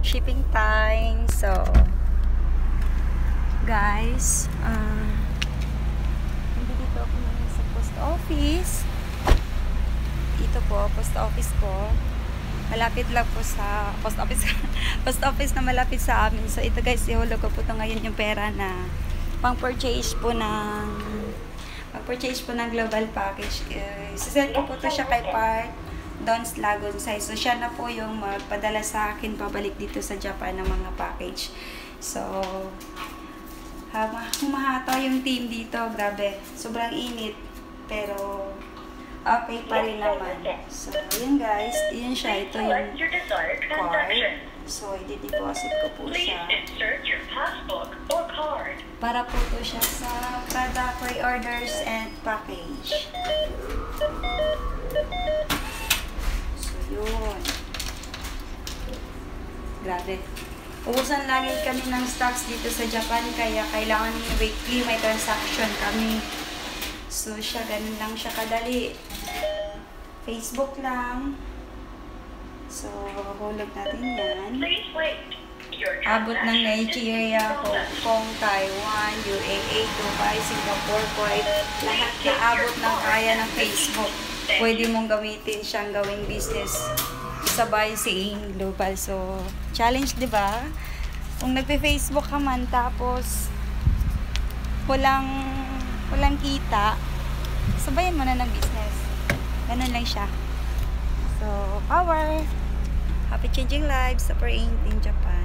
shipping time. So guys, dito ako ngayon sa post office. Ito po, post office ko. Malapit lang po sa post office. Post office na malapit sa amin. So ito guys, ihulog ko po ito ngayon yung pera na pang-purchase po ng global package. Sisend ko po ito siya kay Park Don's Lagonsay. So siya na po yung magpadala sa akin pabalik dito sa Japan ng mga package. So humahataw yung team dito. Grabe, sobrang init. Pero okay pa rin naman. So, yun guys. Yun siya. Ito yung card. So, i-deposit ko po siya. Para po ito siya sa product pre-orders and package. So, yun. Grabe. Ubusan lagi kami ng stocks dito sa Japan. Kaya kailangan weekly may transaction kami. So, siya, ganun lang siya kadali. Facebook lang. So, hulog natin yan. Abot ng Nigeria, Hong Kong, Taiwan, UAE, Dubai, Singapore, Kuwait. Lahat na abot ng kaya ng Facebook. Pwede mong gamitin siyang gawing business. Sabay saying global. So, challenge, di ba? Kung nagpe-Facebook ka man, tapos walang kita, sabayan mo na ng business. Ganun lang siya. So, power! Happy changing lives sa Paint in Japan.